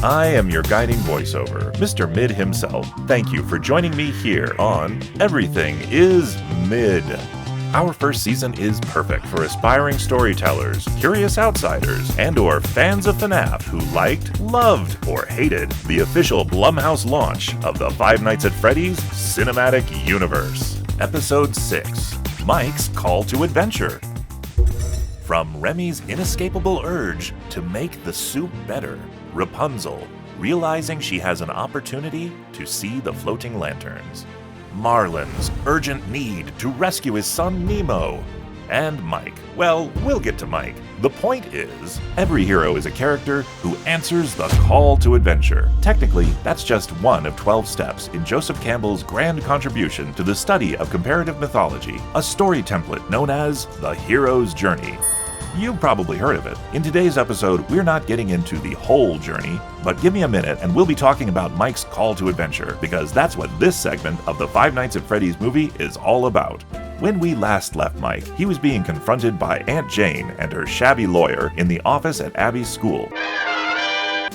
I am your guiding voiceover, Mr. Mid himself. Thank you for joining me here on Everything is Mid. Our first season is perfect for aspiring storytellers, curious outsiders, and/or fans of FNAF who liked, loved, or hated the official Blumhouse launch of the Five Nights at Freddy's cinematic universe. Episode 6, Mike's Call to Adventure. From Remy's inescapable urge to make the soup better, Rapunzel, realizing she has an opportunity to see the floating lanterns. Marlin's urgent need to rescue his son Nemo. And Mike. Well, we'll get to Mike. The point is, every hero is a character who answers the call to adventure. Technically, that's just one of 12 steps in Joseph Campbell's grand contribution to the study of comparative mythology, a story template known as the hero's journey. You've probably heard of it. In today's episode, we're not getting into the whole journey, but give me a minute and we'll be talking about Mike's call to adventure, because that's what this segment of the Five Nights at Freddy's movie is all about. When we last left Mike, he was being confronted by Aunt Jane and her shabby lawyer in the office at Abby's school.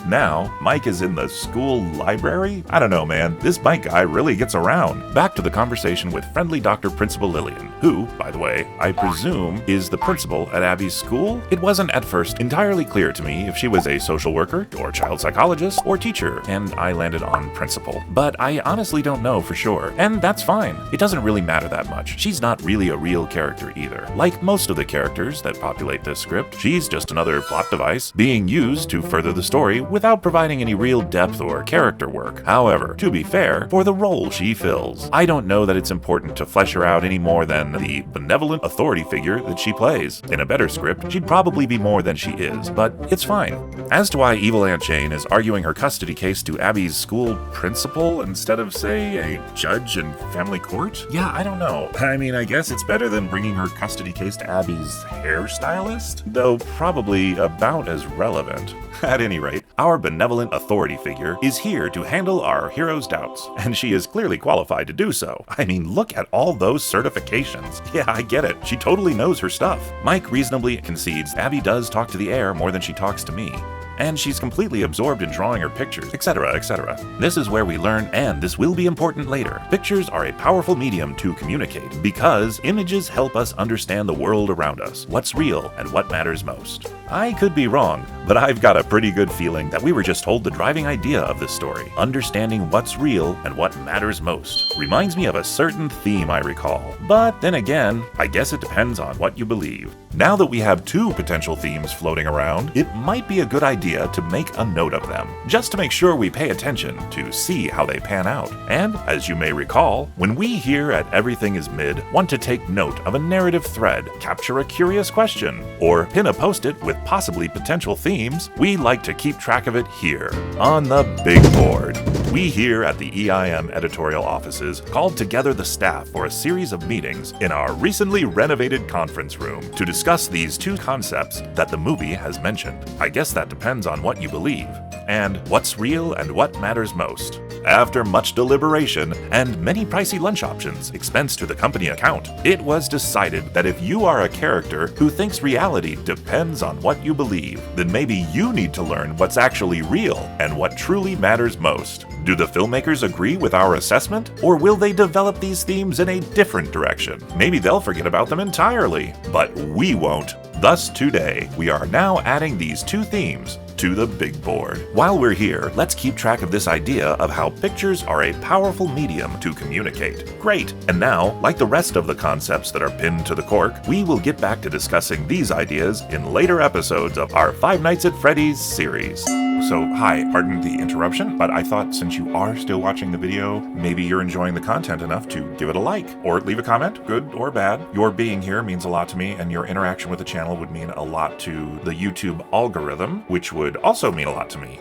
Now, Mike is in the school library? I don't know, man. This Mike guy really gets around. Back to the conversation with friendly Dr. Principal Lillian, who, by the way, I presume is the principal at Abby's school? It wasn't at first entirely clear to me if she was a social worker, or child psychologist, or teacher, and I landed on principal. But I honestly don't know for sure, and that's fine. It doesn't really matter that much. She's not really a real character either. Like most of the characters that populate this script, she's just another plot device being used to further the story without providing any real depth or character work. However, to be fair, for the role she fills, I don't know that it's important to flesh her out any more than the benevolent authority figure that she plays. In a better script, she'd probably be more than she is, but it's fine. As to why evil Aunt Jane is arguing her custody case to Abby's school principal instead of, say, a judge in family court? Yeah, I don't know. I mean, I guess it's better than bringing her custody case to Abby's hairstylist, though probably about as relevant. At any rate, our benevolent authority figure is here to handle our hero's doubts, and she is clearly qualified to do so. I mean, look at all those certifications. Yeah, I get it. She totally knows her stuff. Mike reasonably concedes Abby does talk to the air more than she talks to me, and she's completely absorbed in drawing her pictures, etc., etc. This is where we learn, and this will be important later, pictures are a powerful medium to communicate, because images help us understand the world around us, what's real, and what matters most. I could be wrong, but I've got a pretty good feeling that we were just told the driving idea of this story. Understanding what's real and what matters most. Reminds me of a certain theme I recall. But then again, I guess it depends on what you believe. Now that we have two potential themes floating around, it might be a good idea to make a note of them, just to make sure we pay attention to see how they pan out. And, as you may recall, when we here at Everything is Mid want to take note of a narrative thread, capture a curious question, or pin a post-it with possibly potential themes, we like to keep track of it here, on the big board. We here at the EIM editorial offices called together the staff for a series of meetings in our recently renovated conference room to discuss these two concepts that the movie has mentioned. I guess that depends on what you believe, and what's real and what matters most. After much deliberation and many pricey lunch options expensed to the company account, it was decided that if you are a character who thinks reality depends on what you believe, then maybe you need to learn what's actually real and what truly matters most. Do the filmmakers agree with our assessment? Or will they develop these themes in a different direction? Maybe they'll forget about them entirely, but we won't. Thus today, we are now adding these two themes to the big board. While we're here, let's keep track of this idea of how pictures are a powerful medium to communicate. Great! And now, like the rest of the concepts that are pinned to the cork, we will get back to discussing these ideas in later episodes of our Five Nights at Freddy's series. So, hi, pardon the interruption, but I thought since you are still watching the video, maybe you're enjoying the content enough to give it a like, or leave a comment, good or bad. Your being here means a lot to me, and your interaction with the channel would mean a lot to the YouTube algorithm, which would also mean a lot to me.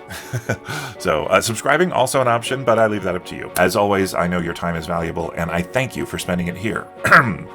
So, subscribing, also an option, but I leave that up to you. As always, I know your time is valuable, and I thank you for spending it here.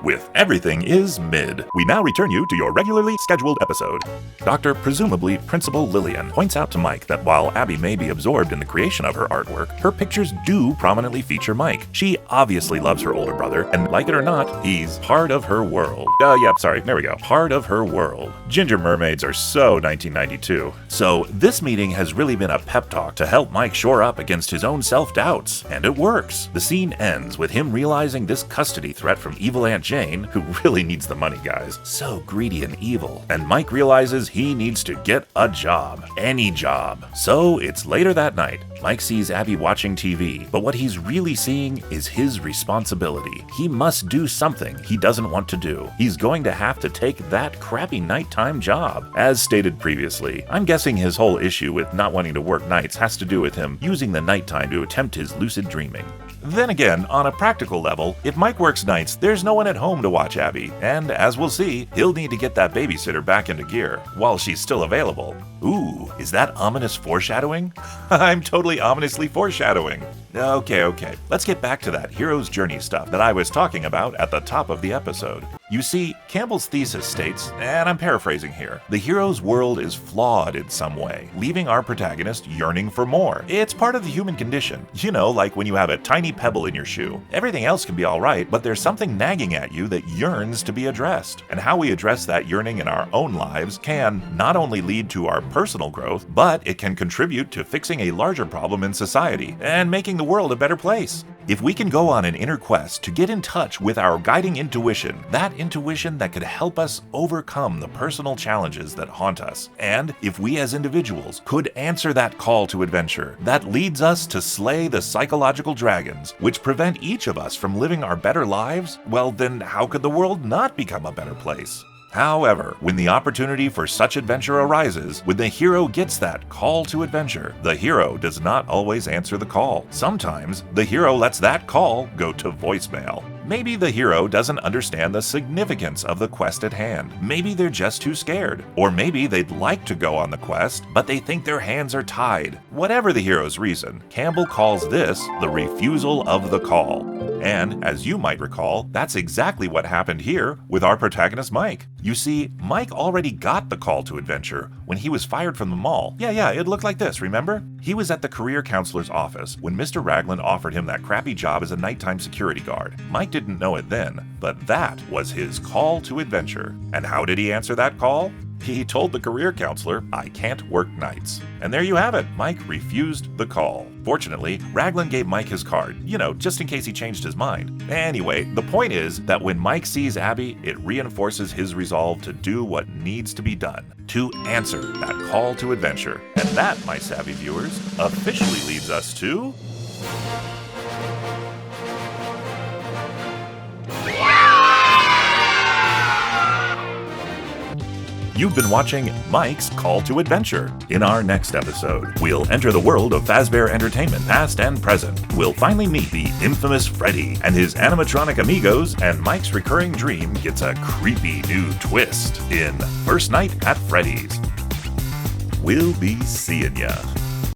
With Everything is Mid. We now return you to your regularly scheduled episode. Dr. Presumably Principal Lillian points out to Mike that that while Abby may be absorbed in the creation of her artwork, her pictures do prominently feature Mike. She obviously loves her older brother, and like it or not, he's part of her world. There we go. Part of her world. Ginger mermaids are so 1992. So this meeting has really been a pep talk to help Mike shore up against his own self-doubts, and it works. The scene ends with him realizing this custody threat from evil Aunt Jane, who really needs the money, guys. So greedy and evil. And Mike realizes he needs to get a job. Any job. So it's later that night. Mike sees Abby watching TV, but what he's really seeing is his responsibility. He must do something he doesn't want to do. He's going to have to take that crappy nighttime job. As stated previously, I'm guessing his whole issue with not wanting to work nights has to do with him using the nighttime to attempt his lucid dreaming. Then again, on a practical level, if Mike works nights, there's no one at home to watch Abby, and as we'll see, he'll need to get that babysitter back into gear while she's still available. Ooh, is that ominous foreshadowing? I'm totally ominously foreshadowing. Okay, let's get back to that hero's journey stuff that I was talking about at the top of the episode. You see, Campbell's thesis states, and I'm paraphrasing here, the hero's world is flawed in some way, leaving our protagonist yearning for more. It's part of the human condition. You know, like when you have a tiny pebble in your shoe. Everything else can be alright, but there's something nagging at you that yearns to be addressed. And how we address that yearning in our own lives can not only lead to our personal growth, but it can contribute to fixing a larger problem in society and making the world a better place. If we can go on an inner quest to get in touch with our guiding intuition, that intuition that could help us overcome the personal challenges that haunt us, and if we as individuals could answer that call to adventure that leads us to slay the psychological dragons which prevent each of us from living our better lives, well then how could the world not become a better place? However, when the opportunity for such adventure arises, when the hero gets that call to adventure, the hero does not always answer the call. Sometimes, the hero lets that call go to voicemail. Maybe the hero doesn't understand the significance of the quest at hand. Maybe they're just too scared. Or maybe they'd like to go on the quest, but they think their hands are tied. Whatever the hero's reason, Campbell calls this the refusal of the call. And, as you might recall, that's exactly what happened here with our protagonist Mike. You see, Mike already got the call to adventure when he was fired from the mall. Yeah, it looked like this, remember? He was at the career counselor's office when Mr. Raglan offered him that crappy job as a nighttime security guard. Mike didn't know it then, but that was his call to adventure. And how did he answer that call? He told the career counselor, "I can't work nights." And there you have it, Mike refused the call. Fortunately, Raglan gave Mike his card, just in case he changed his mind. Anyway, the point is that when Mike sees Abby, it reinforces his resolve to do what needs to be done, to answer that call to adventure. And that, my savvy viewers, officially leads us to... You've been watching Mike's Call to Adventure. In our next episode, we'll enter the world of Fazbear Entertainment, past and present. We'll finally meet the infamous Freddy and his animatronic amigos, and Mike's recurring dream gets a creepy new twist in First Night at Freddy's. We'll be seeing ya.